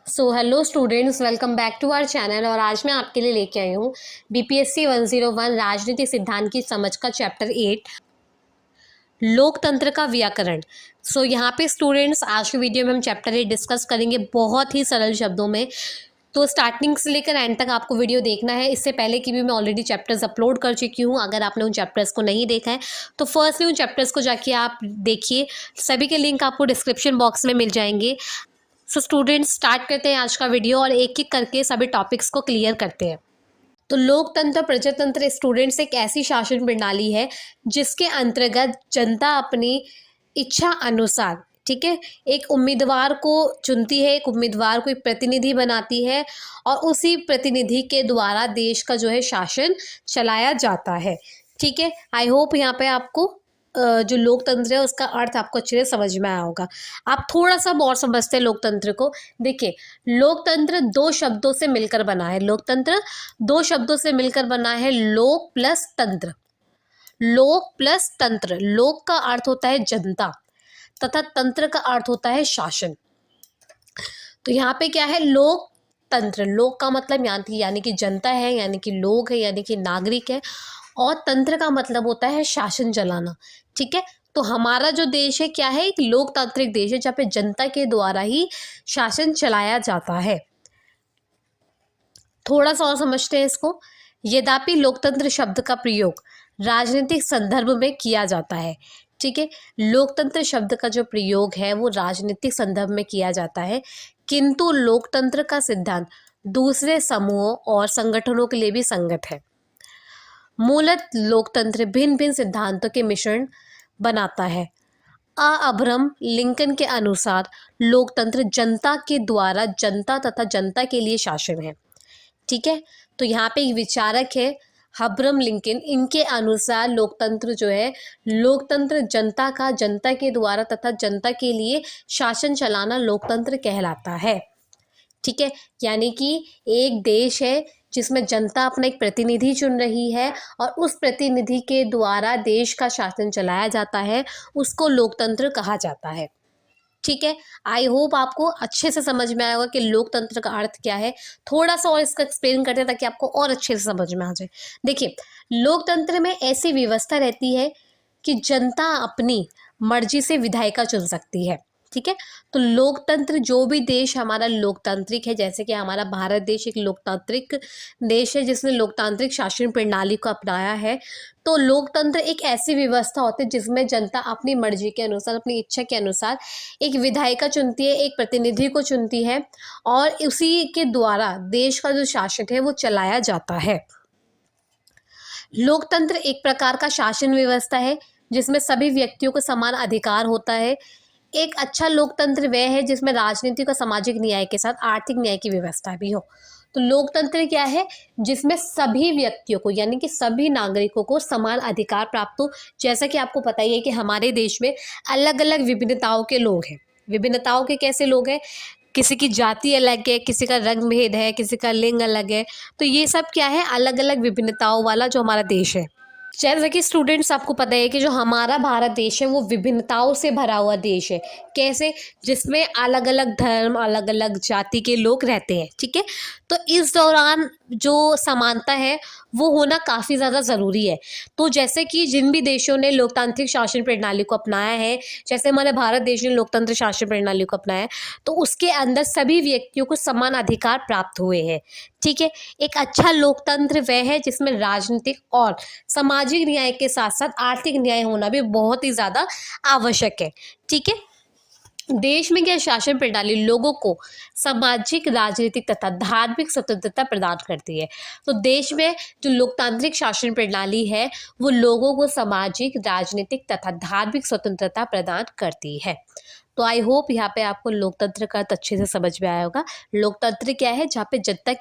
So hello students, welcome back to our channel. और आज मैं आपके लिए लेके आई हूँ बीपीएससी 101 राजनीतिक सिद्धांत की समझ का चैप्टर 8 लोकतंत्र का व्याकरण। यहाँ पे स्टूडेंट्स आज की वीडियो में हम चैप्टर 8 डिस्कस करेंगे बहुत ही सरल शब्दों में। तो स्टार्टिंग से लेकर एंड तक आपको वीडियो देखना है। इससे पहले की भी मैं ऑलरेडी चैप्टर्स अपलोड कर चुकी हूँ। अगर आपने उन चैप्टर्स को नहीं देखा है तो फर्स्टली उन चैप्टर्स को जाके आप देखिए। सभी के लिंक आपको डिस्क्रिप्शन बॉक्स में मिल जाएंगे। स्टूडेंट्स स्टार्ट करते हैं आज का वीडियो और एक एक करके सभी टॉपिक्स को क्लियर करते हैं। तो लोकतंत्र प्रजातंत्र स्टूडेंट्स एक ऐसी शासन प्रणाली है जिसके अंतर्गत जनता अपनी इच्छा अनुसार, ठीक है, एक उम्मीदवार को चुनती है, एक उम्मीदवार को एक प्रतिनिधि बनाती है और उसी प्रतिनिधि के द्वारा देश का जो है शासन चलाया जाता है। ठीक है, आई होप यहाँ पे आपको जो लोकतंत्र है उसका अर्थ आपको अच्छे से समझ में आया होगा। आप थोड़ा सा और समझते हैं लोकतंत्र को। देखिए, लोकतंत्र दो शब्दों से मिलकर बना है। लोकतंत्र दो शब्दों से मिलकर बना है, लोक प्लस तंत्र। लोक प्लस तंत्र। लोक का अर्थ होता है जनता तथा तंत्र का अर्थ होता है शासन। तो यहाँ पे क्या है, लोकतंत्र। लोक का मतलब यानी कि जनता है, यानी कि लोग है, यानी कि नागरिक है। और तंत्र का मतलब होता है शासन चलाना। ठीक है, तो हमारा जो देश है क्या है, एक लोकतांत्रिक देश है जहाँ पे जनता के द्वारा ही शासन चलाया जाता है। थोड़ा सा और समझते हैं इसको। यद्यपि लोकतंत्र शब्द का प्रयोग राजनीतिक संदर्भ में किया जाता है। ठीक है, लोकतंत्र शब्द का जो प्रयोग है वो राजनीतिक संदर्भ में किया जाता है, किंतु लोकतंत्र का सिद्धांत दूसरे समूहों और संगठनों के लिए भी संगत है। मूलत लोकतंत्र भिन्न भिन्न सिद्धांतों के मिश्रण बनाता है। अब्राहम लिंकन के अनुसार लोकतंत्र जनता के द्वारा जनता तथा जनता के लिए शासन है। ठीक है, तो यहाँ पे एक विचारक है अब्राहम लिंकन। इनके अनुसार लोकतंत्र जो है, लोकतंत्र जनता का जनता के द्वारा तथा जनता के लिए शासन चलाना लोकतंत्र कहलाता है। ठीक है, यानी कि एक देश है जिसमें जनता अपना एक प्रतिनिधि चुन रही है और उस प्रतिनिधि के द्वारा देश का शासन चलाया जाता है, उसको लोकतंत्र कहा जाता है। ठीक है, आई होप आपको अच्छे से समझ में आया होगा कि लोकतंत्र का अर्थ क्या है। थोड़ा सा और इसका एक्सप्लेन करते हैं ताकि आपको और अच्छे से समझ में आ जाए। देखिए, लोकतंत्र में ऐसी व्यवस्था रहती है कि जनता अपनी मर्जी से विधायिका चुन सकती है। ठीक है, तो लोकतंत्र, जो भी देश हमारा लोकतांत्रिक है, जैसे कि हमारा भारत देश एक लोकतांत्रिक देश है जिसने लोकतांत्रिक शासन प्रणाली को अपनाया है, तो लोकतंत्र एक ऐसी व्यवस्था होती है जिसमें जनता अपनी मर्जी के अनुसार, अपनी इच्छा के अनुसार एक विधायिका चुनती है, एक प्रतिनिधि को चुनती है और उसी के द्वारा देश का जो शासन है वो चलाया जाता है। लोकतंत्र एक प्रकार का शासन व्यवस्था है जिसमें सभी व्यक्तियों को समान अधिकार होता है। एक अच्छा लोकतंत्र वह है जिसमें राजनीतिक और सामाजिक न्याय के साथ आर्थिक न्याय की व्यवस्था भी हो। तो लोकतंत्र क्या है, जिसमें सभी व्यक्तियों को यानी कि सभी नागरिकों को समान अधिकार प्राप्त हो। जैसा कि आपको पता ही है कि हमारे देश में अलग अलग विभिन्नताओं के लोग हैं। विभिन्नताओं के कैसे लोग हैं, किसी की जाति अलग है, किसी का रंग भेद है, किसी का लिंग अलग है। तो ये सब क्या है, अलग अलग विभिन्नताओं वाला जो हमारा देश है। जैसा कि स्टूडेंट्स आपको पता है कि जो हमारा भारत देश है वो विभिन्नताओं से भरा हुआ देश है। कैसे, जिसमें अलग अलग धर्म, अलग अलग जाति के लोग रहते हैं। ठीक है, तो इस दौरान जो समानता है वो होना काफ़ी ज़्यादा ज़रूरी है। तो जैसे कि जिन भी देशों ने लोकतांत्रिक शासन प्रणाली को अपनाया है, जैसे हमारे भारत देश ने लोकतंत्र शासन प्रणाली को अपनाया है, तो उसके अंदर सभी व्यक्तियों को समान अधिकार प्राप्त हुए हैं। ठीक है, एक अच्छा लोकतंत्र वह है जिसमें राजनीतिक और सामाजिक न्याय के साथ साथ आर्थिक न्याय होना भी बहुत ही ज़्यादा आवश्यक है। ठीक है, देश में क्या शासन प्रणाली लोगों को सामाजिक, राजनीतिक तथा धार्मिक स्वतंत्रता प्रदान करती है। तो देश में जो लोकतांत्रिक शासन प्रणाली है वो लोगों को सामाजिक, राजनीतिक तथा धार्मिक स्वतंत्रता प्रदान करती है। तो आई होप यहाँ पे आपको लोकतंत्र का अच्छे से समझ में आया होगा। लोकतंत्र क्या है, जहाँ पे जनता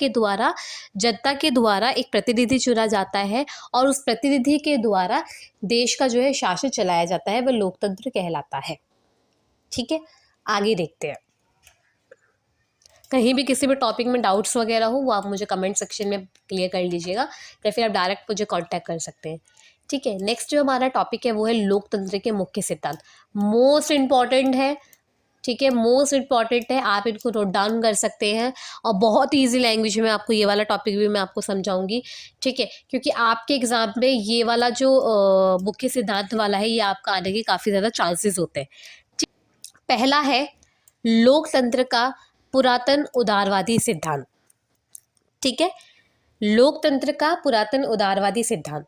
के द्वारा एक प्रतिनिधि चुना जाता है और उस प्रतिनिधि के द्वारा देश का जो है शासन चलाया जाता है, वह लोकतंत्र कहलाता है। ठीक है, आगे देखते हैं। कहीं भी किसी भी टॉपिक में डाउट्स वगैरह हो वो आप मुझे कमेंट सेक्शन में क्लियर कर लीजिएगा या फिर आप डायरेक्ट मुझे कांटेक्ट कर सकते हैं। ठीक है, नेक्स्ट जो हमारा टॉपिक है वो है लोकतंत्र के मुख्य सिद्धांत। मोस्ट इम्पॉर्टेंट है। ठीक है, मोस्ट इम्पॉर्टेंट है, आप इनको नोट डाउन कर सकते हैं और बहुत ईजी लैंग्वेज में आपको ये वाला टॉपिक भी मैं आपको समझाऊंगी। ठीक है, क्योंकि आपके एग्जाम में ये वाला जो मुख्य सिद्धांत वाला है ये आपका आने के काफ़ी ज़्यादा चांसेस होते हैं। पहला है लोकतंत्र का पुरातन उदारवादी सिद्धांत। ठीक है, लोकतंत्र का पुरातन उदारवादी सिद्धांत।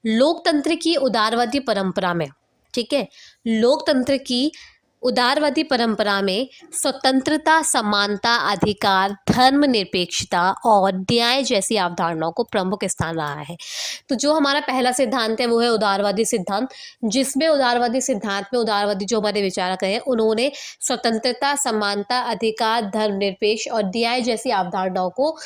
लोकतंत्र की उदारवादी परंपरा में, ठीक है, लोकतंत्र की उदारवादी परंपरा में स्वतंत्रता, समानता, अधिकार, धर्मनिरपेक्षता और न्याय जैसी अवधारणाओं को प्रमुख स्थान रहा है। तो जो हमारा पहला सिद्धांत है वो है उदारवादी सिद्धांत, जिसमें उदारवादी सिद्धांत में उदारवादी जो हमारे विचारक हैं उन्होंने स्वतंत्रता, समानता, अधिकार, धर्मनिरपेक्ष और न्याय जैसी अवधारणाओं को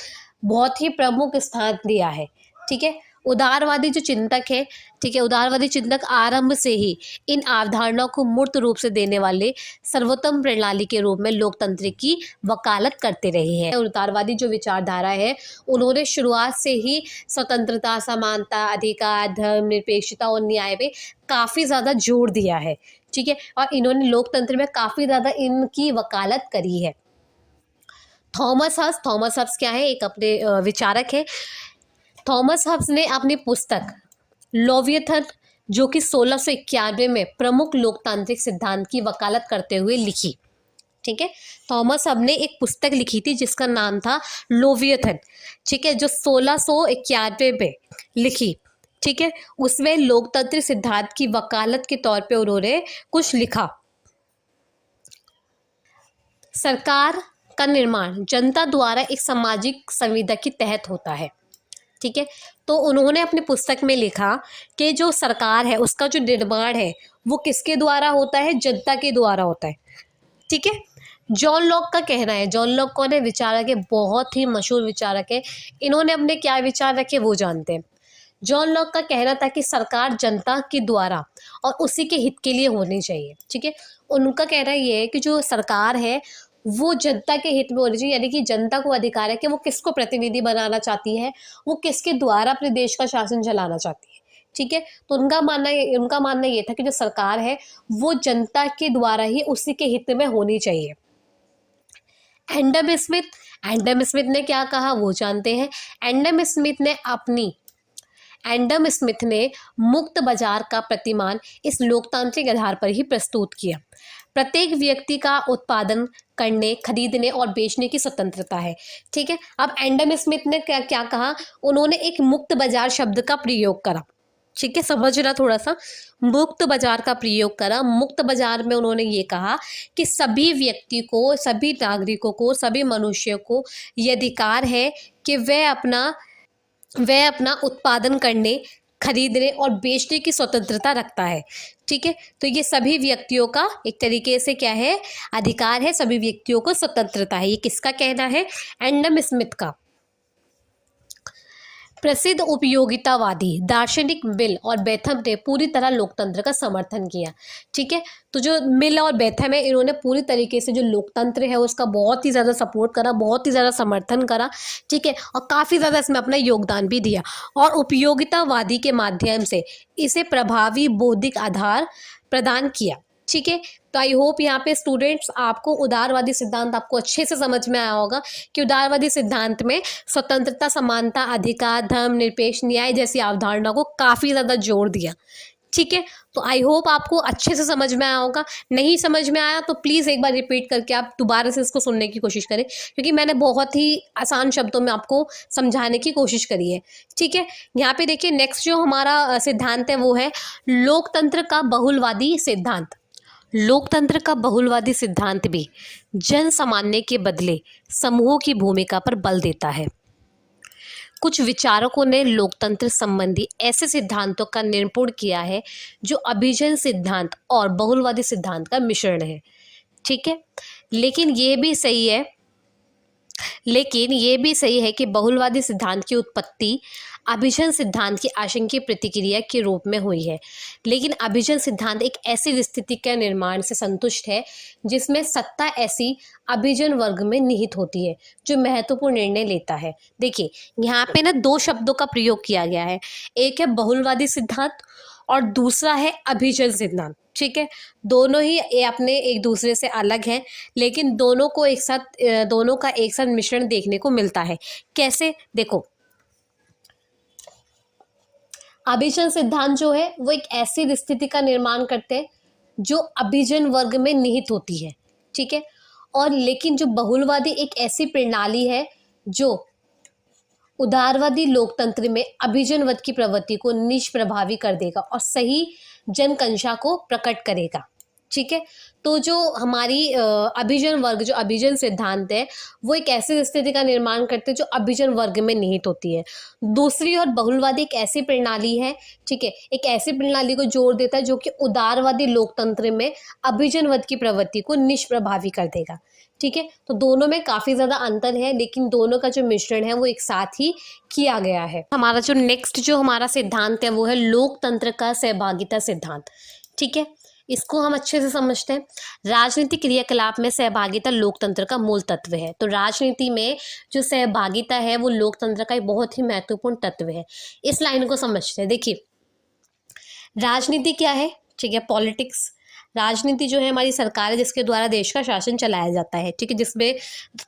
बहुत ही प्रमुख स्थान दिया है। ठीक है, उदारवादी जो चिंतक है, ठीक है, उदारवादी चिंतक आरंभ से ही इन अवधारणाओं को मूर्त रूप से देने वाले सर्वोत्तम प्रणाली के रूप में लोकतंत्र की वकालत करते रहे हैं। उदारवादी जो विचारधारा है उन्होंने शुरुआत से ही स्वतंत्रता, समानता, अधिकार, धर्मनिरपेक्षता और न्याय पे काफ़ी ज़्यादा जोर दिया है। ठीक है, और इन्होंने लोकतंत्र में काफ़ी ज़्यादा इनकी वकालत करी है। थॉमस हब्स क्या है, एक अपने विचारक है। थॉमस हब्स ने अपनी पुस्तक लेवियथन, जो कि 1691 में प्रमुख लोकतांत्रिक सिद्धांत की वकालत करते हुए लिखी। ठीक है, थॉमस हब्स ने एक पुस्तक लिखी थी जिसका नाम था लेवियथन। ठीक है, जो 1691 में लिखी। ठीक है, उसमें लोकतंत्र सिद्धांत की वकालत के तौर पे उन्होंने कुछ लिखा। सरकार का निर्माण जनता द्वारा एक सामाजिक संविदा के तहत होता है। ठीक है, तो उन्होंने अपनी पुस्तक में लिखा कि जो सरकार है उसका जो निर्माण है वो किसके द्वारा होता है, जनता के द्वारा होता है। ठीक है, जॉन लॉक का कहना है, जॉन लॉक कौन है, विचारक है, बहुत ही मशहूर विचारक है। इन्होंने अपने क्या विचार रखे वो जानते हैं। जॉन लॉक का कहना था कि सरकार जनता के द्वारा और उसी के हित के लिए होनी चाहिए। ठीक है, उनका कहना ये है कि जो सरकार है वो जनता के हित में होनी चाहिए, यानी कि जनता को अधिकार है कि वो किसको प्रतिनिधि बनाना चाहती है, वो किसके द्वारा अपने देश का शासन चलाना चाहती है। ठीक है, तो उनका मानना ये था कि जो सरकार है वो जनता के द्वारा ही उसी के हित में होनी चाहिए। एडम स्मिथ ने क्या कहा वो जानते हैं। एडम स्मिथ ने मुक्त बाजार का प्रतिमान इस लोकतांत्रिक आधार पर ही प्रस्तुत किया। प्रत्येक व्यक्ति का उत्पादन करने, खरीदने और बेचने की स्वतंत्रता है। ठीक है, अब एडम स्मिथ ने क्या कहा, उन्होंने एक मुक्त बाजार शब्द का प्रयोग करा। ठीक है, समझना थोड़ा सा, मुक्त बाजार का प्रयोग करा। मुक्त बाजार में उन्होंने ये कहा कि सभी व्यक्ति को, सभी नागरिकों को, सभी मनुष्यों को ये अधिकार है कि वह अपना उत्पादन करने, खरीदने और बेचने की स्वतंत्रता रखता है। ठीक है, तो ये सभी व्यक्तियों का एक तरीके से क्या है, अधिकार है, सभी व्यक्तियों को स्वतंत्रता है। ये किसका कहना है, एडम स्मिथ का। प्रसिद्ध उपयोगितावादी दार्शनिक मिल और बेथम ने पूरी तरह लोकतंत्र का समर्थन किया। ठीक है, तो जो मिल और बेथम है इन्होंने पूरी तरीके से जो लोकतंत्र है उसका बहुत ही ज़्यादा सपोर्ट करा, बहुत ही ज़्यादा समर्थन करा। ठीक है, और काफ़ी ज़्यादा इसमें अपना योगदान भी दिया और उपयोगितावादी के माध्यम से इसे प्रभावी बौद्धिक आधार प्रदान किया। ठीक है, तो आई होप यहाँ पे स्टूडेंट्स आपको उदारवादी सिद्धांत आपको अच्छे से समझ में आया होगा कि उदारवादी सिद्धांत में स्वतंत्रता, समानता, अधिकार, धर्मनिरपेक्ष, न्याय जैसी अवधारणा को काफ़ी ज़्यादा जोर दिया। ठीक है, तो आई होप आपको अच्छे से समझ में आया होगा। नहीं समझ में आया तो प्लीज़ एक बार रिपीट करके आप दोबारा से इसको सुनने की कोशिश करें, क्योंकि मैंने बहुत ही आसान शब्दों में आपको समझाने की कोशिश करी है। ठीक है, यहाँ पे देखिए नेक्स्ट जो हमारा सिद्धांत है वो है लोकतंत्र का बहुलवादी सिद्धांत। लोकतंत्र का बहुलवादी सिद्धांत भी जन सामान्य के बदले समूहों की भूमिका पर बल देता है। कुछ विचारकों ने लोकतंत्र संबंधी ऐसे सिद्धांतों का निरूपण किया है जो अभिजन सिद्धांत और बहुलवादी सिद्धांत का मिश्रण है। ठीक है, लेकिन ये भी सही है कि बहुलवादी सिद्धांत की उत्पत्ति अभिजन सिद्धांत की आशंकीय प्रतिक्रिया के रूप में हुई है। लेकिन अभिजन सिद्धांत एक ऐसी स्थिति के निर्माण से संतुष्ट है जिसमें सत्ता ऐसी अभिजन वर्ग में निहित होती है जो महत्वपूर्ण निर्णय लेता है। देखिए यहाँ पे ना दो शब्दों का प्रयोग किया गया है, एक है बहुलवादी सिद्धांत और दूसरा है अभिजन सिद्धांत। ठीक है, दोनों ही ये अपने एक दूसरे से अलग हैं, लेकिन दोनों को एक साथ दोनों का एक साथ मिश्रण देखने को मिलता है। कैसे? देखो, अभिजन सिद्धांत जो है वो एक ऐसी स्थिति का निर्माण करते हैं जो अभिजन वर्ग में निहित होती है। ठीक है, और लेकिन जो बहुलवादी एक ऐसी प्रणाली है जो उदारवादी लोकतंत्र में अभिजनवाद की प्रवृत्ति को निष्प्रभावी कर देगा और सही जनकंषा को प्रकट करेगा। ठीक है, तो जो हमारी अभिजन वर्ग, जो अभिजन सिद्धांत है, वो एक ऐसी स्थिति का निर्माण करते हैं जो अभिजन वर्ग में निहित होती है। दूसरी ओर बहुलवादी एक ऐसी प्रणाली है, ठीक है, एक ऐसी प्रणाली को जोड़ देता है जो कि उदारवादी लोकतंत्र में अभिजनवाद की प्रवृत्ति को निष्प्रभावी कर देगा। ठीक है, तो दोनों में काफी ज्यादा अंतर है, लेकिन दोनों का जो मिश्रण है वो एक साथ ही किया गया है। हमारा जो नेक्स्ट जो हमारा सिद्धांत है वो है लोकतंत्र का सहभागिता सिद्धांत। ठीक है, इसको हम अच्छे से समझते हैं। राजनीतिक क्रियाकलाप में सहभागिता लोकतंत्र का मूल तत्व है। तो राजनीति में जो सहभागिता है वो लोकतंत्र का एक बहुत ही महत्वपूर्ण तत्व है। इस लाइन को समझते हैं। देखिए, राजनीति क्या है? ठीक है, पॉलिटिक्स। राजनीति जो है हमारी सरकार है जिसके द्वारा देश का शासन चलाया जाता है। ठीक है, जिसमें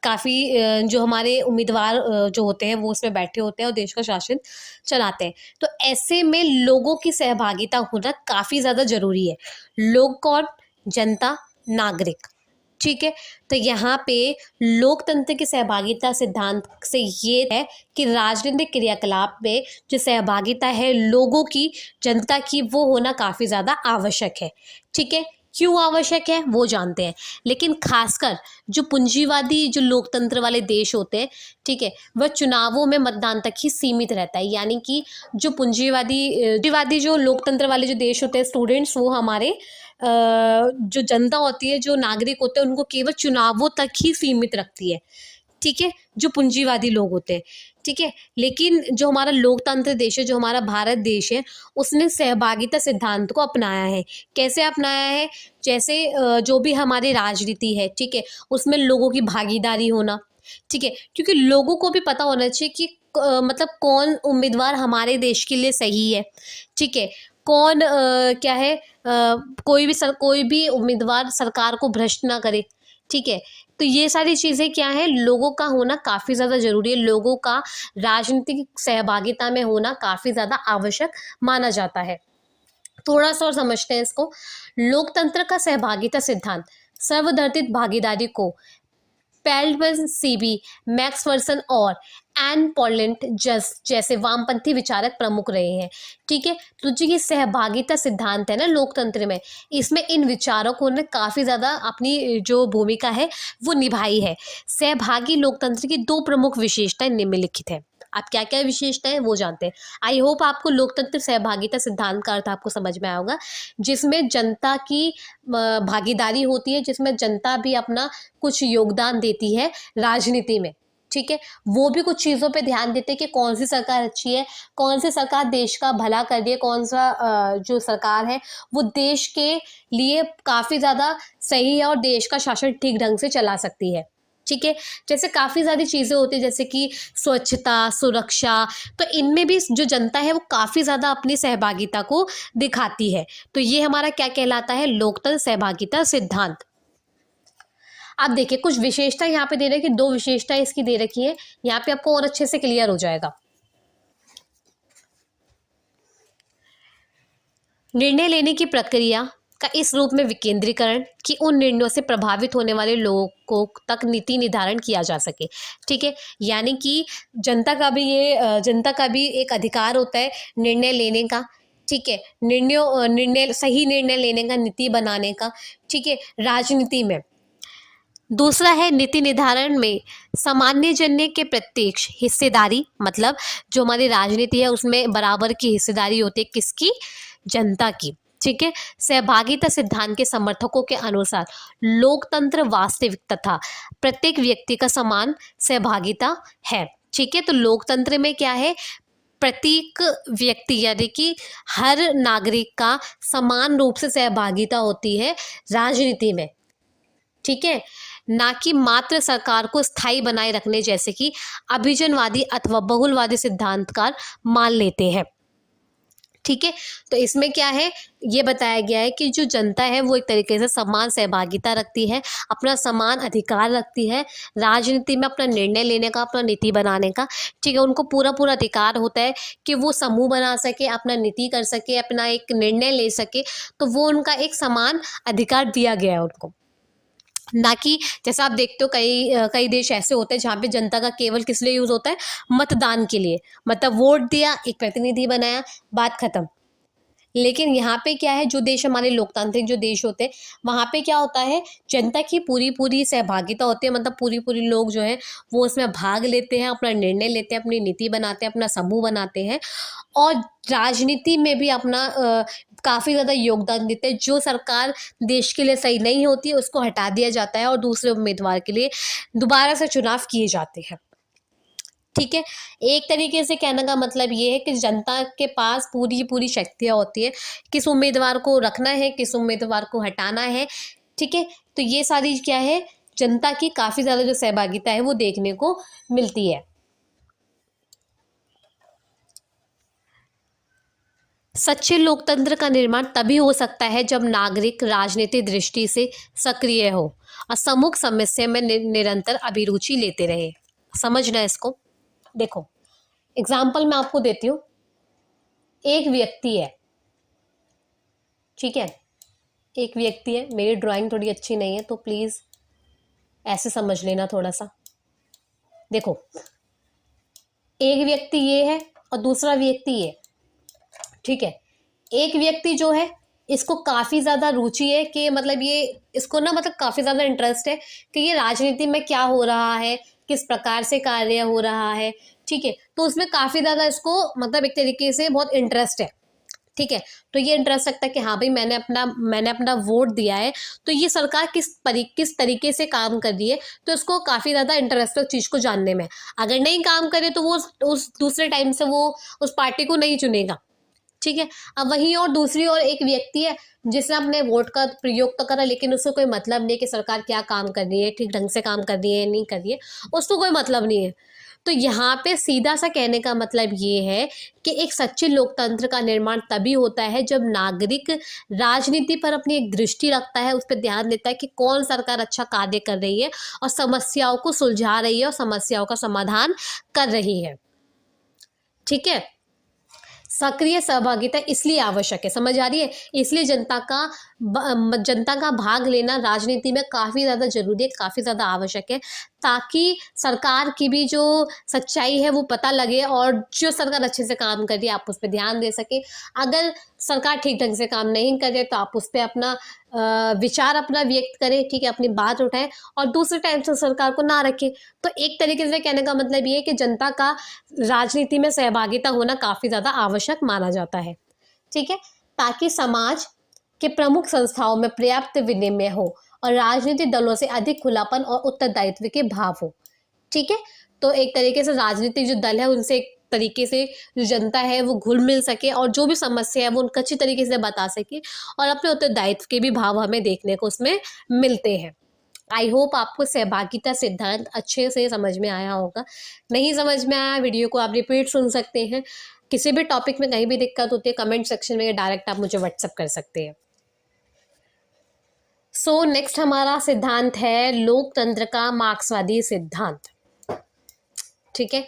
काफ़ी जो हमारे उम्मीदवार जो होते हैं वो उसमें बैठे होते हैं और देश का शासन चलाते हैं। तो ऐसे में लोगों की सहभागिता होना काफ़ी ज़्यादा ज़रूरी है। लोग कौन? जनता, नागरिक। ठीक है, तो यहाँ पे लोकतंत्र की सहभागिता सिद्धांत से ये है कि राजनीतिक क्रियाकलाप में जो सहभागिता है लोगों की, जनता की, वो होना काफ़ी ज़्यादा आवश्यक है। ठीक है, क्यों आवश्यक है वो जानते हैं, लेकिन खासकर जो पूंजीवादी जो लोकतंत्र वाले देश होते हैं, ठीक है, वह चुनावों में मतदान तक ही सीमित रहता है। यानी कि जो पूंजीवादी जो लोकतंत्र वाले जो देश होते हैं स्टूडेंट्स, वो हमारे जो जनता होती है, जो नागरिक होते हैं, उनको केवल चुनावों तक ही सीमित रखती है। ठीक है, जो पूंजीवादी लोग होते हैं। ठीक है, लेकिन जो हमारा लोकतंत्र देश है, जो हमारा भारत देश है, उसने सहभागिता सिद्धांत को अपनाया है। कैसे अपनाया है? जैसे जो भी हमारी राजनीति है, ठीक है, उसमें लोगों की भागीदारी होना। ठीक है, क्योंकि लोगों को भी पता होना चाहिए कि मतलब कौन उम्मीदवार हमारे देश के लिए सही है। ठीक है, कौन क्या है, कोई भी उम्मीदवार सरकार को भ्रष्ट ना करे। ठीक है, तो ये सारी चीज़ें क्या है, लोगों का होना काफ़ी ज़्यादा ज़रूरी है। लोगों का राजनीतिक सहभागिता में होना काफ़ी ज़्यादा आवश्यक माना जाता है। थोड़ा सा और समझते हैं इसको। लोकतंत्र का सहभागिता सिद्धांत सर्वधर्मिक भागीदारी को पेल्टमैन, सीबी, मैक्स वर्सन और एन पोलेंट जैसे वामपंथी विचारक प्रमुख रहे हैं। ठीक है, तो जो ये सहभागिता सिद्धांत है ना लोकतंत्र में, इसमें इन विचारकों ने काफ़ी ज़्यादा अपनी जो भूमिका है वो निभाई है। सहभागी लोकतंत्र की दो प्रमुख विशेषताएं निम्नलिखित है। आप क्या क्या विशेषता है वो जानते हैं। आई होप आपको लोकतंत्र सहभागिता सिद्धांत का अर्थ आपको समझ में आया होगा, जिसमें जनता की भागीदारी होती है, जिसमें जनता भी अपना कुछ योगदान देती है राजनीति में। ठीक है, वो भी कुछ चीज़ों पे ध्यान देते हैं कि कौन सी सरकार अच्छी है, कौन सी सरकार देश का भला कर रही है, कौन सा जो सरकार है वो देश के लिए काफ़ी ज़्यादा सही है और देश का शासन ठीक ढंग से चला सकती है। ठीक है, जैसे काफ़ी सारी चीज़ें होती है, जैसे कि स्वच्छता, सुरक्षा, तो इनमें भी जो जनता है वो काफ़ी ज़्यादा अपनी सहभागिता को दिखाती है। तो ये हमारा क्या कहलाता है? लोकतंत्र सहभागिता सिद्धांत। आप देखिए कुछ विशेषता यहाँ पे दे रखी, दो विशेषताएं इसकी दे रखी है, यहाँ पे आपको और अच्छे से क्लियर हो जाएगा। निर्णय लेने की प्रक्रिया का इस रूप में विकेंद्रीकरण कि उन निर्णयों से प्रभावित होने वाले लोगों तक नीति निर्धारण किया जा सके। ठीक है, यानी कि जनता का भी एक अधिकार होता है निर्णय लेने का। ठीक है, सही निर्णय लेने का, नीति बनाने का। ठीक है, राजनीति में। दूसरा है नीति निर्धारण में सामान्य जन के प्रत्यक्ष हिस्सेदारी, मतलब जो हमारी राजनीति है उसमें बराबर की हिस्सेदारी होती है, किसकी? जनता की। ठीक है, सहभागिता सिद्धांत के समर्थकों के अनुसार लोकतंत्र वास्तविक तथा प्रत्येक व्यक्ति का समान सहभागिता है। ठीक है, तो लोकतंत्र में क्या है? प्रत्येक व्यक्ति यानी कि हर नागरिक का समान रूप से सहभागिता होती है राजनीति में। ठीक है, ना कि मात्र सरकार को स्थायी बनाए रखने जैसे कि अभिजनवादी अथवा बहुलवादी सिद्धांतकार मान लेते हैं। ठीक है। तो इसमें क्या है, ये बताया गया है कि जो जनता है वो एक तरीके से समान सहभागिता रखती है, अपना समान अधिकार रखती है राजनीति में अपना निर्णय लेने का, अपना नीति बनाने का। ठीक है, उनको पूरा पूरा अधिकार होता है कि वो समूह बना सके, अपना नीति कर सके, अपना एक निर्णय ले सके। तो वो उनका एक समान अधिकार दिया गया है उनको। ना कि जैसा आप देखते हो कई देश ऐसे होते हैं जहाँ पे जनता का केवल किस लिए यूज होता है, मतदान के लिए। मतलब वोट दिया, एक प्रतिनिधि बनाया, बात खत्म। लेकिन यहाँ पे क्या है, जो देश हमारे लोकतांत्रिक जो देश होते हैं वहाँ पे क्या होता है, जनता की पूरी पूरी सहभागिता होती है। मतलब पूरी पूरी लोग जो है वो उसमें भाग लेते हैं, अपना निर्णय लेते हैं, अपनी नीति बनाते हैं, अपना समूह बनाते हैं और राजनीति में भी अपना काफ़ी ज़्यादा योगदान देते हैं। जो सरकार देश के लिए सही नहीं होती है उसको हटा दिया जाता है और दूसरे उम्मीदवार के लिए दोबारा से चुनाव किए जाते हैं। ठीक है, एक तरीके से कहने का मतलब ये है कि जनता के पास पूरी पूरी शक्तियाँ होती है, किस उम्मीदवार को रखना है, किस उम्मीदवार को हटाना है। ठीक है, तो ये सारी क्या है, जनता की काफ़ी ज़्यादा जो सहभागिता है वो देखने को मिलती है। सच्चे लोकतंत्र का निर्माण तभी हो सकता है जब नागरिक राजनीतिक दृष्टि से सक्रिय हो और प्रमुख समस्या में निरंतर अभिरुचि लेते रहे। समझना इसको। देखो, एग्जाम्पल मैं आपको देती हूँ। एक व्यक्ति है, ठीक है, एक व्यक्ति है। मेरी ड्राइंग थोड़ी अच्छी नहीं है तो प्लीज़ ऐसे समझ लेना थोड़ा सा। देखो, एक व्यक्ति ये है और दूसरा व्यक्ति ये, ठीक है। एक व्यक्ति जो है इसको काफ़ी ज़्यादा रुचि है कि मतलब ये इसको ना मतलब काफ़ी ज़्यादा इंटरेस्ट है कि ये राजनीति में क्या हो रहा है, किस प्रकार से कार्य हो रहा है। ठीक है, तो उसमें काफ़ी ज़्यादा इसको मतलब एक तरीके से बहुत इंटरेस्ट है। ठीक है, तो ये इंटरेस्ट रखता है कि हाँ भाई मैंने अपना वोट दिया है तो ये सरकार किस तरीके से काम कर रही है, तो इसको काफ़ी ज़्यादा इंटरेस्ट है उस चीज़ को जानने में। अगर नहीं काम करे तो वो उस दूसरे टाइम से वो उस पार्टी को नहीं चुनेगा। ठीक है, अब वहीं और दूसरी ओर एक व्यक्ति है जिसने अपने वोट का प्रयोग तो करा लेकिन उसको कोई मतलब नहीं कि सरकार क्या काम कर रही है, ठीक ढंग से काम कर रही है नहीं कर रही है, उसको कोई मतलब नहीं है। तो यहाँ पे सीधा सा कहने का मतलब ये है कि एक सच्चे लोकतंत्र का निर्माण तभी होता है जब नागरिक राजनीति पर अपनी एक दृष्टि रखता है, उस पर ध्यान देता है कि कौन सरकार अच्छा कार्य कर रही है और समस्याओं को सुलझा रही है और समस्याओं का समाधान कर रही है। ठीक है, सक्रिय सहभागिता इसलिए आवश्यक है, समझ आ रही है, इसलिए जनता का भाग लेना राजनीति में काफ़ी ज़्यादा जरूरी है, काफ़ी ज़्यादा आवश्यक है, ताकि सरकार की भी जो सच्चाई है वो पता लगे और जो सरकार अच्छे से काम कर रही है आप उस पर ध्यान दे सके। अगर सरकार ठीक ढंग से काम नहीं कर रही तो आप उस पर अपना विचार अपना व्यक्त करें, ठीक है, अपनी बात उठाएं और दूसरे टाइम से सरकार को ना रखें। तो एक तरीके से कहने का मतलब ये है कि जनता का राजनीति में सहभागिता होना काफ़ी ज़्यादा आवश्यक माना जाता है। ठीक है, ताकि समाज के प्रमुख संस्थाओं में पर्याप्त विनिमय हो और राजनीतिक दलों से अधिक खुलापन और उत्तरदायित्व के भाव हो। ठीक है, तो एक तरीके से राजनीतिक जो दल है उनसे एक तरीके से जो जनता है वो घुल मिल सके और जो भी समस्या है वो उनको अच्छी तरीके से बता सके और अपने उत्तरदायित्व के भी भाव हमें देखने को उसमें मिलते हैं। आई होप आपको सहभागिता सिद्धांत अच्छे से समझ में आया होगा। नहीं समझ में आया, वीडियो को आप रिपीट सुन सकते हैं। किसी भी टॉपिक में कहीं भी दिक्कत होती है कमेंट सेक्शन में डायरेक्ट आप मुझे व्हाट्सअप कर सकते हैं। सो नेक्स्ट हमारा सिद्धांत है लोकतंत्र का मार्क्सवादी सिद्धांत। ठीक है,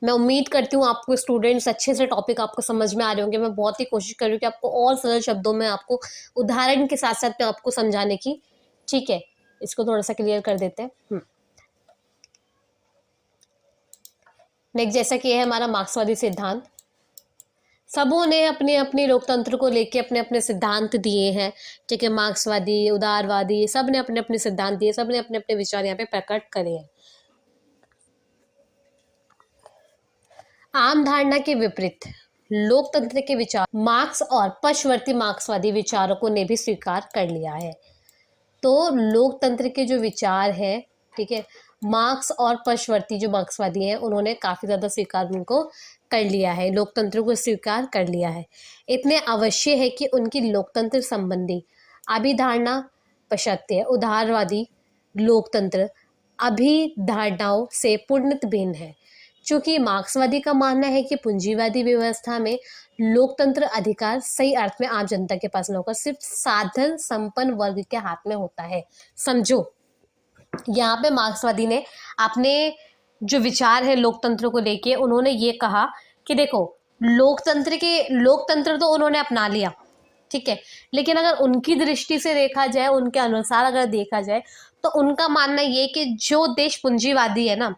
मैं उम्मीद करती हूँ आपको स्टूडेंट्स अच्छे से टॉपिक आपको समझ में आ रहे होंगे। मैं बहुत ही कोशिश कर रही हूँ कि आपको और सरल शब्दों में आपको उदाहरण के साथ साथ में आपको समझाने की। ठीक है, इसको थोड़ा सा क्लियर कर देते हैं। नेक्स्ट जैसा कि है हमारा मार्क्सवादी सिद्धांत। सबों ने अपने अपने लोकतंत्र को लेके अपने अपने सिद्धांत दिए हैं। ठीक है, मार्क्सवादी, उदारवादी, सब ने अपने अपने सिद्धांत दिए, सब ने अपने अपने विचार यहाँ पे प्रकट करे हैं। आम धारणा के विपरीत लोकतंत्र के विचार मार्क्स और पश्चवर्ती मार्क्सवादी विचारकों ने भी स्वीकार कर लिया है। तो लोकतंत्र के जो विचार है, ठीक है, मार्क्स और पश्चवर्ती जो मार्क्सवादी हैं उन्होंने काफ़ी ज़्यादा स्वीकार उनको कर लिया है, लोकतंत्र को स्वीकार कर लिया है। इतने अवश्य है कि उनकी लोकतंत्र संबंधी अभिधारणा पाश्चात्य उदारवादी लोकतंत्र अभिधारणाओं से पूर्णतः भिन्न है। चूंकि मार्क्सवादी का मानना है कि पूंजीवादी व्यवस्था में लोकतंत्र अधिकार सही अर्थ में आम जनता के पास नहीं होगा, सिर्फ साधन संपन्न वर्ग के हाथ में होता है। समझो, यहाँ पे मार्क्सवादी ने अपने जो विचार है लोकतंत्र को लेके, उन्होंने ये कहा कि देखो, लोकतंत्र तो उन्होंने अपना लिया, ठीक है, लेकिन अगर उनकी दृष्टि से देखा जाए, उनके अनुसार अगर देखा जाए, तो उनका मानना ये कि जो देश पूंजीवादी है ना,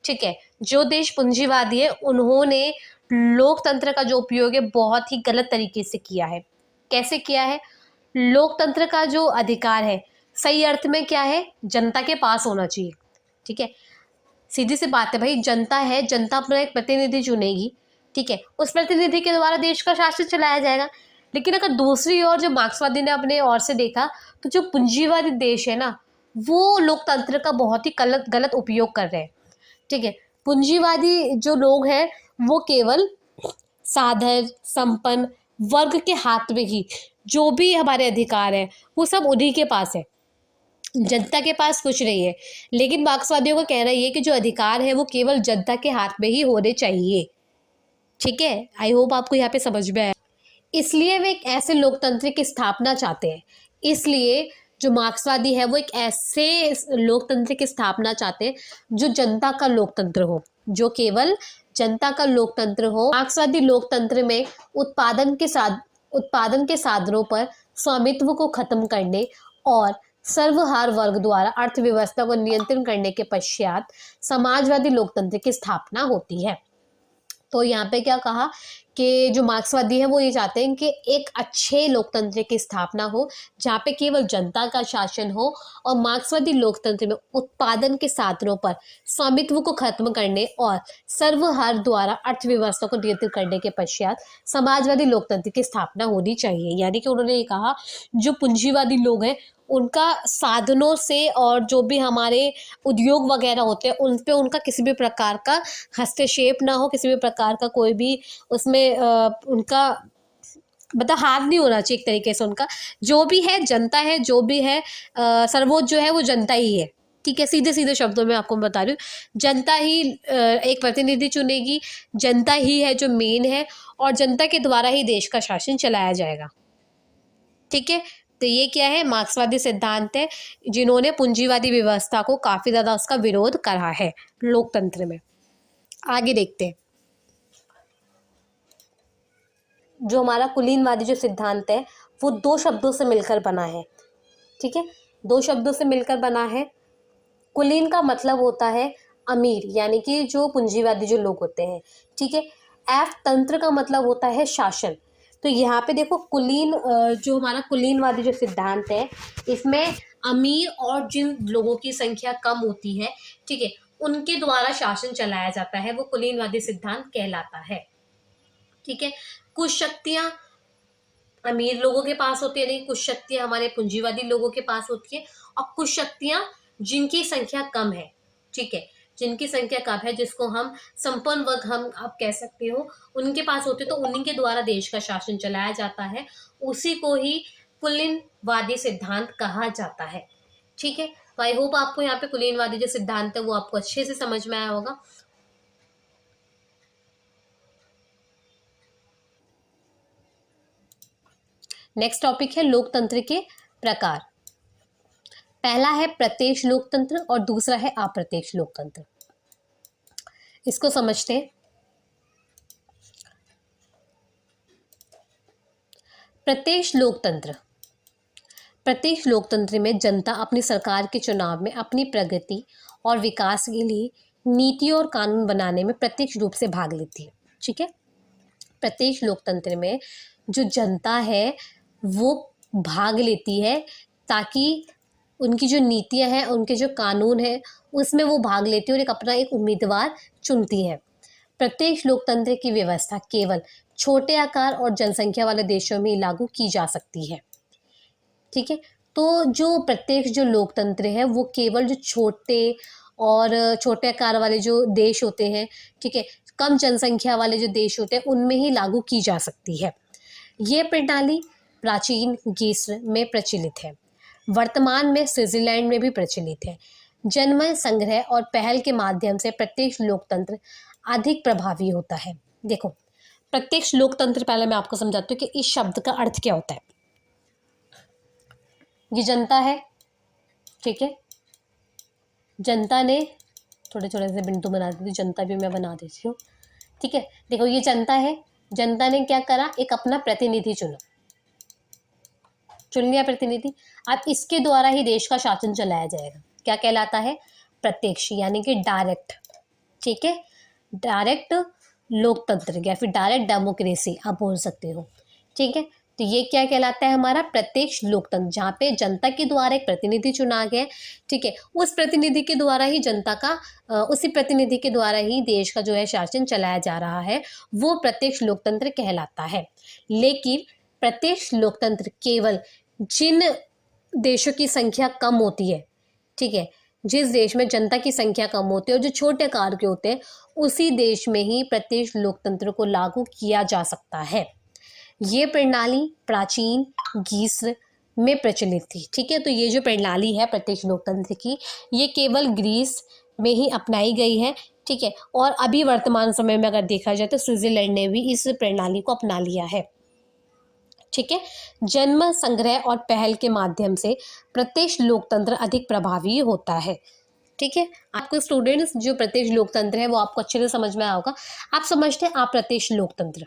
ठीक है, जो देश पूंजीवादी है, उन्होंने लोकतंत्र का जो उपयोग है बहुत ही गलत तरीके से किया है। कैसे किया है? लोकतंत्र का जो अधिकार है सही अर्थ में क्या है? जनता के पास होना चाहिए, ठीक है। सीधी सी बात है भाई, जनता है, जनता अपना एक प्रतिनिधि चुनेगी, ठीक है, उस प्रतिनिधि के द्वारा देश का शासन चलाया जाएगा। लेकिन अगर दूसरी ओर जो मार्क्सवादी ने अपने ओर से देखा, तो जो पूंजीवादी देश है ना, वो लोकतंत्र का बहुत ही गलत उपयोग कर रहे हैं, ठीक है। पूंजीवादी जो लोग हैं वो केवल साधन संपन्न वर्ग के हाथ में ही जो भी हमारे अधिकार है वो सब उन्हीं के पास है, जनता के पास कुछ नहीं है। लेकिन मार्क्सवादियों का कहना ये है कि जो अधिकार है वो केवल जनता के हाथ में ही होने चाहिए, ठीक है। आई होप आपको यहाँ पे समझ में आया। इसलिए वे एक ऐसे लोकतंत्र की स्थापना चाहते हैं। इसलिए जो मार्क्सवादी है वो एक ऐसे लोकतंत्र की स्थापना चाहते हैं जो जनता का लोकतंत्र हो, जो केवल जनता का लोकतंत्र हो। मार्क्सवादी लोकतंत्र में उत्पादन के साधनों पर स्वामित्व को खत्म करने और सर्वहार वर्ग द्वारा अर्थव्यवस्था को नियंत्रण करने के पश्चात समाजवादी लोकतंत्र की स्थापना होती है। तो यहाँ पे क्या कहा कि जो मार्क्सवादी है वो ये चाहते हैं कि एक अच्छे लोकतंत्र की स्थापना हो जहाँ पे केवल जनता का शासन हो, और मार्क्सवादी लोकतंत्र में उत्पादन के साधनों पर स्वामित्व को खत्म करने और सर्वहार द्वारा अर्थव्यवस्था को नियंत्रित करने के पश्चात समाजवादी लोकतंत्र की स्थापना होनी चाहिए। यानी कि उन्होंने ये कहा जो पूंजीवादी लोग हैं उनका साधनों से और जो भी हमारे उद्योग वगैरह होते हैं उन पे उनका किसी भी प्रकार का हस्तक्षेप ना हो, किसी भी प्रकार का कोई भी उसमें उनका मतलब हाथ नहीं होना चाहिए। एक तरीके से उनका जो भी है जनता है, जो भी है सर्वोच्च जो है वो जनता ही है, ठीक है। सीधे सीधे शब्दों में आपको बता रही हूँ, जनता ही एक प्रतिनिधि चुनेगी, जनता ही है जो मेन है, और जनता के द्वारा ही देश का शासन चलाया जाएगा, ठीक है। तो ये क्या है? मार्क्सवादी सिद्धांत है जिन्होंने पूंजीवादी व्यवस्था को काफी ज्यादा उसका विरोध करा है लोकतंत्र में। आगे देखते हैं, जो हमारा कुलीनवादी जो सिद्धांत है वो दो शब्दों से मिलकर बना है, ठीक है, दो शब्दों से मिलकर बना है। कुलीन का मतलब होता है अमीर, यानी कि जो पूंजीवादी जो लोग होते हैं, ठीक है। एफ तंत्र का मतलब होता है शासन। तो यहाँ पे देखो कुलीन जो हमारा कुलीनवादी जो सिद्धांत है इसमें अमीर और जिन लोगों की संख्या कम होती है, ठीक है, उनके द्वारा शासन चलाया जाता है, वो कुलीनवादी सिद्धांत कहलाता है, ठीक है। कुछ शक्तियां अमीर लोगों के पास होती है, नहीं, कुछ शक्तियां हमारे पूंजीवादी लोगों के पास होती है, और कुछ शक्तियां जिनकी संख्या कम है, ठीक है, जिनकी संख्या कम है, जिसको हम संपन्न वर्ग हम आप कह सकते हो, उनके पास होते तो उन्हीं के द्वारा देश का शासन चलाया जाता है। उसी को ही कुलीनवादी सिद्धांत कहा जाता है, ठीक है। तो आई होप आपको यहाँ पे कुलीनवादी जो सिद्धांत है वो आपको अच्छे से समझ में आया होगा। नेक्स्ट टॉपिक है लोकतंत्र के प्रकार। पहला है प्रत्यक्ष लोकतंत्र और दूसरा है अप्रत्यक्ष लोकतंत्र। इसको समझते हैं। प्रत्यक्ष लोकतंत्र में जनता अपनी सरकार के चुनाव में अपनी प्रगति और विकास के लिए नीति और कानून बनाने में प्रत्यक्ष रूप से भाग लेती है, ठीक है। प्रत्यक्ष लोकतंत्र में जो जनता है वो भाग लेती है ताकि उनकी जो नीतियां हैं, उनके जो कानून हैं, उसमें वो भाग लेती है और अपना एक उम्मीदवार चुनती है। प्रत्यक्ष लोकतंत्र की व्यवस्था केवल छोटे आकार और जनसंख्या वाले देशों में लागू की जा सकती है, ठीक है। तो जो प्रत्यक्ष जो लोकतंत्र है वो केवल जो छोटे आकार वाले जो देश होते हैं, ठीक है, कम जनसंख्या वाले जो देश होते हैं उनमें ही लागू की जा सकती है। ये प्रणाली प्राचीन ग्रीस में प्रचलित है, वर्तमान में स्विट्जरलैंड में भी प्रचलित है। जन्म, संग्रह और पहल के माध्यम से प्रत्यक्ष लोकतंत्र अधिक प्रभावी होता है। देखो, प्रत्यक्ष लोकतंत्र पहले मैं आपको समझाती हूँ कि इस शब्द का अर्थ क्या होता है। ये जनता है, ठीक है, जनता ने थोड़े थोड़े से बिंदु बना देती हूँ, जनता भी मैं बना देती हूँ, ठीक है। देखो, ये जनता है, जनता ने क्या करा, एक अपना प्रतिनिधि चुन लिया प्रतिनिधि। अब इसके द्वारा ही देश का शासन चलाया जाएगा। क्या कहलाता है? प्रत्यक्ष, यानी कि डायरेक्ट, ठीक है, डायरेक्ट लोकतंत्र या फिर डायरेक्ट डेमोक्रेसी आप बोल सकते हो, ठीक है। तो ये क्या कहलाता है? हमारा प्रत्यक्ष लोकतंत्र, जहाँ पे जनता के द्वारा एक प्रतिनिधि चुना गया, ठीक है, उस प्रतिनिधि के द्वारा ही जनता का उसी प्रतिनिधि के द्वारा ही देश का जो है शासन चलाया जा रहा है, वो प्रत्यक्ष लोकतंत्र कहलाता है। लेकिन प्रत्यक्ष लोकतंत्र केवल जिन देशों की संख्या कम होती है, ठीक है, जिस देश में जनता की संख्या कम होती है और जो छोटे आकार के होते हैं, उसी देश में ही प्रत्यक्ष लोकतंत्र को लागू किया जा सकता है। ये प्रणाली प्राचीन ग्रीस में प्रचलित थी, ठीक है। तो ये जो प्रणाली है प्रत्यक्ष लोकतंत्र की, ये केवल ग्रीस में ही अपनाई गई है, ठीक है। और अभी वर्तमान समय में अगर देखा जाए तो स्विट्जरलैंड ने भी इस प्रणाली को अपना लिया है, ठीक है। जन्म, संग्रह और पहल के माध्यम से प्रत्यक्ष लोकतंत्र अधिक प्रभावी होता है, ठीक है। आपको स्टूडेंट्स जो प्रत्यक्ष लोकतंत्र है वो आपको अच्छे से समझ में आया होगा। आप समझते हैं आप प्रत्यक्ष लोकतंत्र,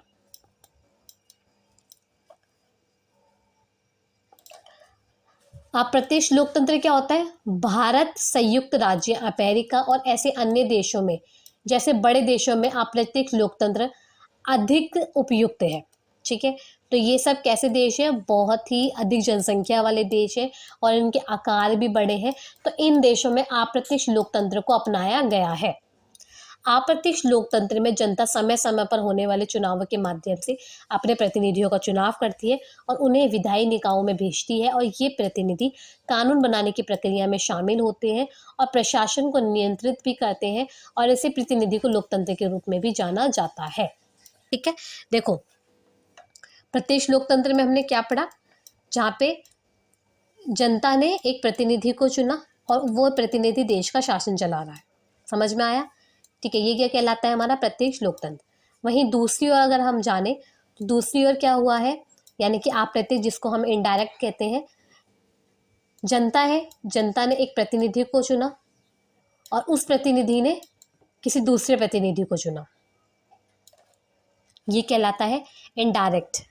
आप प्रत्यक्ष लोकतंत्र क्या होता है? भारत, संयुक्त राज्य अमेरिका और ऐसे अन्य देशों में, जैसे बड़े देशों में आप प्रत्यक्ष लोकतंत्र अधिक उपयुक्त है, ठीक है। तो ये सब कैसे देश हैं? बहुत ही अधिक जनसंख्या वाले देश हैं और इनके आकार भी बड़े हैं। तो इन देशों में अप्रत्यक्ष लोकतंत्र को अपनाया गया है। अप्रत्यक्ष लोकतंत्र में जनता समय समय पर होने वाले चुनावों के माध्यम से अपने प्रतिनिधियों का चुनाव करती है और उन्हें विधायी निकायों में भेजती है, और ये प्रतिनिधि कानून बनाने की प्रक्रिया में शामिल होते हैं और प्रशासन को नियंत्रित भी करते हैं, और इसे प्रतिनिधि को लोकतंत्र के रूप में भी जाना जाता है, ठीक है। देखो, प्रत्यक्ष लोकतंत्र में हमने क्या पढ़ा? जहाँ पे जनता ने एक प्रतिनिधि को चुना और वो प्रतिनिधि देश का शासन चला रहा है। समझ में आया? ठीक है, ये क्या कहलाता है? हमारा प्रत्यक्ष लोकतंत्र। वहीं दूसरी ओर अगर हम जाने तो दूसरी ओर क्या हुआ है, यानी कि अप्रत्यक्ष, जिसको हम इनडायरेक्ट कहते हैं। जनता है, जनता ने एक प्रतिनिधि को चुना और उस प्रतिनिधि ने किसी दूसरे प्रतिनिधि को चुना, ये कहलाता है इनडायरेक्ट,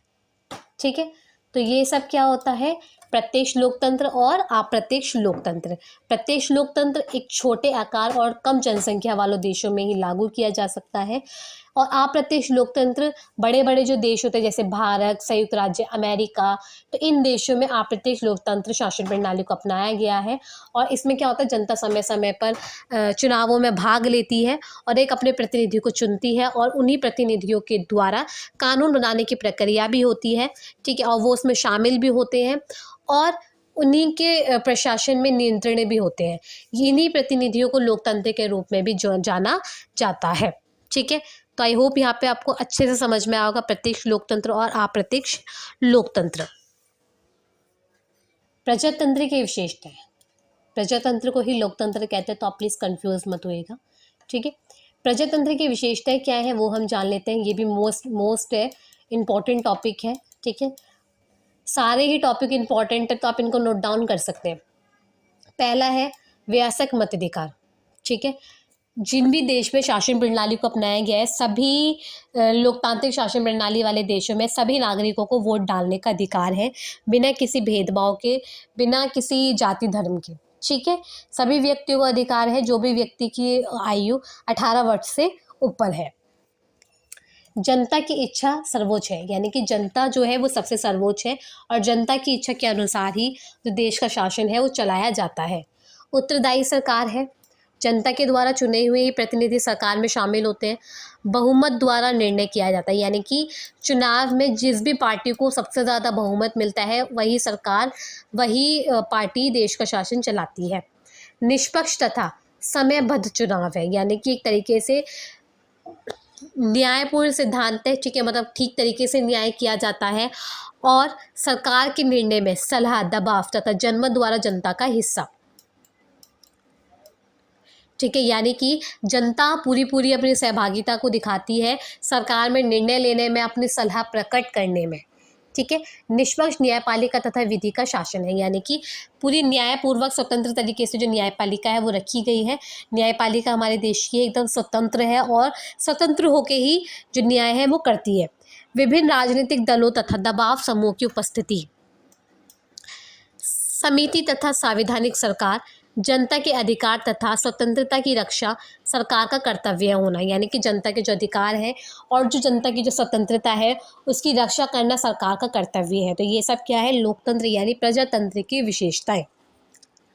ठीक है। तो ये सब क्या होता है? प्रत्यक्ष लोकतंत्र और अप्रत्यक्ष लोकतंत्र। प्रत्यक्ष लोकतंत्र एक छोटे आकार और कम जनसंख्या वाले देशों में ही लागू किया जा सकता है, और अप्रत्यक्ष लोकतंत्र बड़े बड़े जो देश होते हैं जैसे भारत, संयुक्त राज्य अमेरिका, तो इन देशों में अप्रत्यक्ष लोकतंत्र शासन प्रणाली को अपनाया गया है। और इसमें क्या होता है? जनता समय समय पर चुनावों में भाग लेती है और एक अपने प्रतिनिधि को चुनती है, और उन्हीं प्रतिनिधियों के द्वारा कानून बनाने की प्रक्रिया भी होती है, ठीक है, और वो उसमें शामिल भी होते हैं और उन्हीं के प्रशासन में नियंत्रण भी होते हैं। इन्हीं प्रतिनिधियों को लोकतंत्र के रूप में भी जाना जाता है, ठीक है। तो आई होप यहाँ पे आपको अच्छे से समझ में आएगा प्रत्यक्ष लोकतंत्र और अप्रत्यक्ष लोकतंत्र। प्रजातंत्र की विशेषताएं, प्रजातंत्र को ही लोकतंत्र कहते हैं, तो आप प्लीज कंफ्यूज मत होइएगा, ठीक है। प्रजातंत्र की विशेषताएं क्या है वो हम जान लेते हैं। ये भी मोस्ट इम्पॉर्टेंट टॉपिक है, ठीक है। सारे ही टॉपिक इम्पॉर्टेंट है तो आप इनको नोट डाउन कर सकते हैं। पहला है वयस्क मताधिकार, ठीक है। जिन भी देश में शासन प्रणाली को अपनाया गया है, सभी लोकतांत्रिक शासन प्रणाली वाले देशों में सभी नागरिकों को वोट डालने का अधिकार है, बिना किसी भेदभाव के, बिना किसी जाति धर्म के, ठीक है। सभी व्यक्तियों को अधिकार है, जो भी व्यक्ति की आयु 18 वर्ष से ऊपर है। जनता की इच्छा सर्वोच्च है, यानी कि जनता जो है वो सबसे सर्वोच्च है और जनता की इच्छा के अनुसार ही जो देश का शासन है वो चलाया जाता है। उत्तरदायी सरकार है, जनता के द्वारा चुने हुए ही प्रतिनिधि सरकार में शामिल होते हैं। बहुमत द्वारा निर्णय किया जाता है, यानी कि चुनाव में जिस भी पार्टी को सबसे ज़्यादा बहुमत मिलता है वही सरकार, वही पार्टी देश का शासन चलाती है। निष्पक्ष तथा समयबद्ध चुनाव है, यानी कि एक तरीके से न्यायपूर्ण सिद्धांत है, ठीक है, मतलब ठीक तरीके से न्याय किया जाता है। और सरकार के निर्णय में सलाह, दबाव तथा जनमत द्वारा जनता का हिस्सा, ठीक है, यानी कि जनता पूरी पूरी अपनी सहभागिता को दिखाती है सरकार में निर्णय लेने में, अपनी सलाह प्रकट करने में। ठीक है, निष्पक्ष न्यायपालिका तथा विधि का शासन है, यानी कि पूरी न्यायपूर्वक स्वतंत्र तरीके से जो न्यायपालिका है वो रखी गई है। न्यायपालिका हमारे देश की एकदम स्वतंत्र है और स्वतंत्र होकर ही जो न्याय है वो करती है। विभिन्न राजनीतिक दलों तथा दबाव समूह की उपस्थिति, समिति तथा संवैधानिक सरकार, जनता के अधिकार तथा स्वतंत्रता की रक्षा सरकार का कर्तव्य होना, यानी कि जनता के जो अधिकार है और जो जनता की जो स्वतंत्रता है उसकी रक्षा करना सरकार का कर्तव्य है। तो ये सब क्या है, लोकतंत्र यानी प्रजातंत्र की विशेषताएं।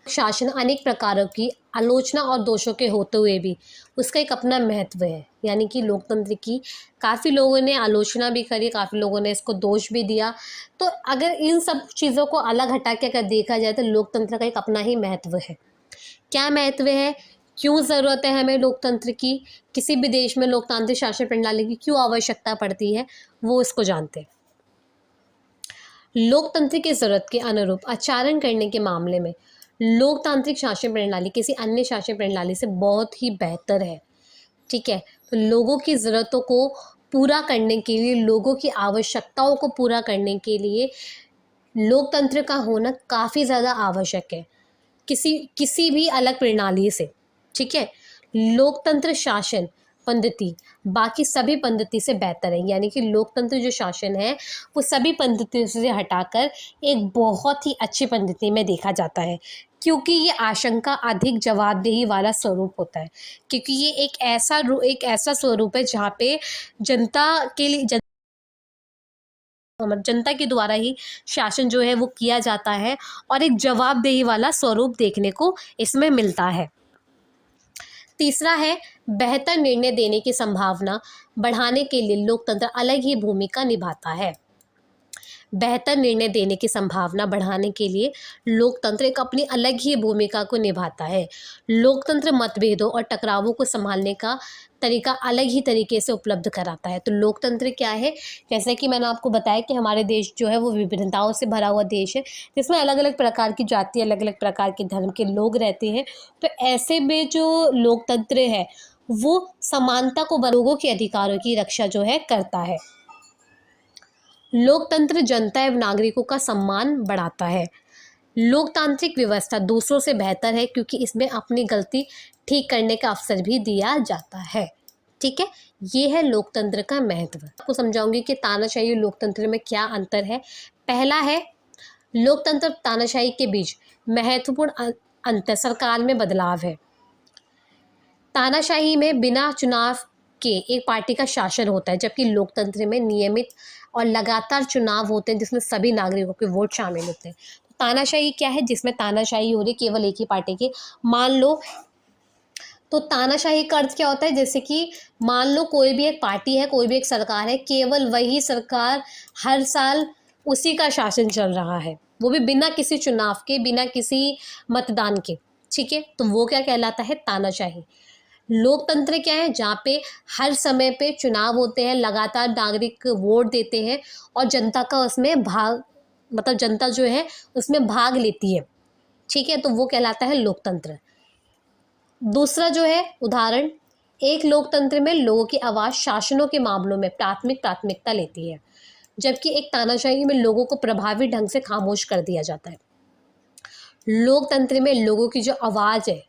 शासन अनेक प्रकारों की आलोचना और दोषों के होते हुए भी उसका एक अपना महत्व है, यानी कि लोकतंत्र की काफ़ी लोगों ने आलोचना भी करी, काफ़ी लोगों ने इसको दोष भी दिया। तो अगर इन सब चीज़ों को अलग हटा के अगर देखा जाए तो लोकतंत्र का एक अपना ही महत्व है। क्या महत्व है, क्यों ज़रूरत है हमें लोकतंत्र की, किसी भी देश में लोकतांत्रिक शासन प्रणाली की क्यों आवश्यकता पड़ती है, वो इसको जानते हैं। लोकतंत्र की ज़रूरत के अनुरूप आचरण करने के मामले में लोकतांत्रिक शासन प्रणाली किसी अन्य शासन प्रणाली से बहुत ही बेहतर है। ठीक है, तो लोगों की ज़रूरतों को पूरा करने के लिए, लोगों की आवश्यकताओं को पूरा करने के लिए लोकतंत्र का होना काफ़ी ज़्यादा आवश्यक है किसी भी अलग प्रणाली से। ठीक है, लोकतंत्र शासन पद्धति बाकी सभी पद्धति से बेहतर है, यानी कि लोकतंत्र जो शासन है वो सभी पद्धतियों से हटाकर एक बहुत ही अच्छी पद्धति में देखा जाता है, क्योंकि ये आशंका अधिक जवाबदेही वाला स्वरूप होता है, क्योंकि ये एक ऐसा स्वरूप है जहाँ पे जनता के लिए जनता के द्वारा ही शासन जो है वो किया जाता है और एक जवाबदेही वाला स्वरूप देखने को इसमें मिलता है। तीसरा है, बेहतर निर्णय देने की संभावना बढ़ाने के लिए लोकतंत्र अलग ही भूमिका निभाता है। बेहतर निर्णय देने की संभावना बढ़ाने के लिए लोकतंत्र एक अपनी अलग ही भूमिका को निभाता है। लोकतंत्र मतभेदों और टकरावों को संभालने का तरीका अलग ही तरीके से उपलब्ध कराता है। तो लोकतंत्र क्या है, जैसे कि मैंने आपको बताया कि हमारे देश जो है वो विभिन्नताओं से भरा हुआ देश है, जिसमें अलग अलग प्रकार की जाति, अलग अलग प्रकार के धर्म के लोग रहते हैं। तो ऐसे में जो लोकतंत्र है वो समानता को, लोगों के अधिकारों की रक्षा जो है करता है। लोकतंत्र जनता एवं नागरिकों का सम्मान बढ़ाता है। लोकतांत्रिक व्यवस्था दूसरों से बेहतर है क्योंकि इसमें अपनी गलती ठीक करने का अवसर भी दिया जाता है। ठीक है, ये है लोकतंत्र का महत्व। आपको समझाऊंगी कि तानाशाही और लोकतंत्र में क्या अंतर है। पहला है, लोकतंत्र तानाशाही के बीच महत्वपूर्ण अंतर सरकार में बदलाव है। तानाशाही में बिना चुनाव के एक पार्टी का शासन होता है, जबकि लोकतंत्र में नियमित और लगातार चुनाव होते हैं जिसमें सभी नागरिकों के वोट शामिल होते हैं। तानाशाही क्या है, जिसमें तानाशाही हो रही केवल एक ही पार्टी की। मान लो, तो तानाशाही का अर्थ क्या होता है, जैसे कि मान लो कोई भी एक पार्टी है, कोई भी एक सरकार है, केवल वही सरकार हर साल उसी का शासन चल रहा है, वो भी बिना किसी चुनाव के, बिना किसी मतदान के। ठीक है, तो वो क्या कहलाता है, तानाशाही। लोकतंत्र क्या है, जहाँ पे हर समय पे चुनाव होते हैं, लगातार नागरिक वोट देते हैं और जनता का उसमें भाग, मतलब जनता जो है उसमें भाग लेती है। ठीक है, तो वो कहलाता है लोकतंत्र। दूसरा जो है उदाहरण, एक लोकतंत्र में लोगों की आवाज़ शासनों के मामलों में प्राथमिकता लेती है, जबकि एक तानाशाही में लोगों को प्रभावी ढंग से खामोश कर दिया जाता है। लोकतंत्र में लोगों की जो आवाज़ है,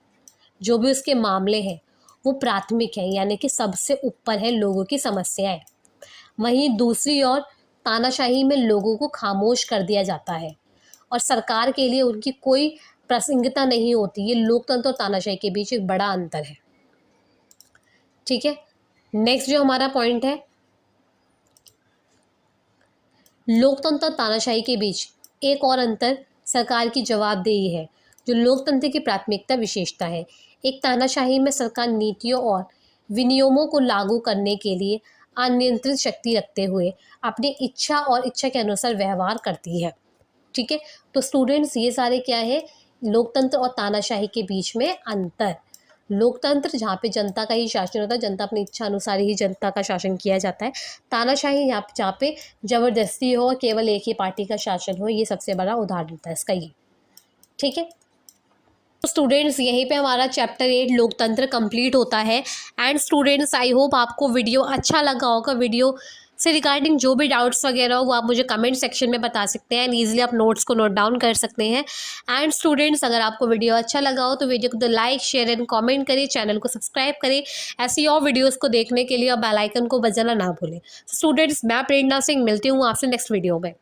जो भी उसके मामले हैं, वो प्राथमिक है, यानी कि सबसे ऊपर है लोगों की समस्याएं। वहीं दूसरी ओर तानाशाही में लोगों को खामोश कर दिया जाता है और सरकार के लिए उनकी कोई प्रासंगिकता नहीं होती। ये लोकतंत्र और तानाशाही के बीच एक बड़ा अंतर है। ठीक है, नेक्स्ट जो हमारा पॉइंट है, लोकतंत्र और तानाशाही के बीच एक और अंतर सरकार की जवाबदेही है, जो लोकतंत्र की प्राथमिकता विशेषता है। एक तानाशाही में सरकार नीतियों और विनियमों को लागू करने के लिए अनियंत्रित शक्ति रखते हुए अपनी इच्छा और इच्छा के अनुसार व्यवहार करती है। ठीक है, तो स्टूडेंट्स, ये सारे क्या है, लोकतंत्र और तानाशाही के बीच में अंतर। लोकतंत्र जहाँ पे जनता का ही शासन होता है, जनता अपनी इच्छा अनुसार ही जनता का शासन किया जाता है। तानाशाही जहाँ पे जबरदस्ती हो, केवल एक ही पार्टी का शासन हो, ये सबसे बड़ा उदाहरण होता है इसका ये। ठीक है, स्टूडेंट्स यहीं पे हमारा चैप्टर 8 लोकतंत्र कंप्लीट होता है। एंड स्टूडेंट्स आई होप आपको वीडियो अच्छा लगा होगा। वीडियो से रिगार्डिंग जो भी डाउट्स वगैरह हो वो आप मुझे कमेंट सेक्शन में बता सकते हैं एंड ईजिली आप नोट्स को नोट डाउन कर सकते हैं। एंड स्टूडेंट्स अगर आपको वीडियो अच्छा लगा हो तो वीडियो को लाइक शेयर एंड कमेंट करिए, चैनल को सब्सक्राइब करें ऐसी और वीडियोज़ को देखने के लिए, और बेल आइकन को बजाना ना भूलें। स्टूडेंट्स मैं प्रेरणा सिंह मिलती हूँ आपसे नेक्स्ट वीडियो में।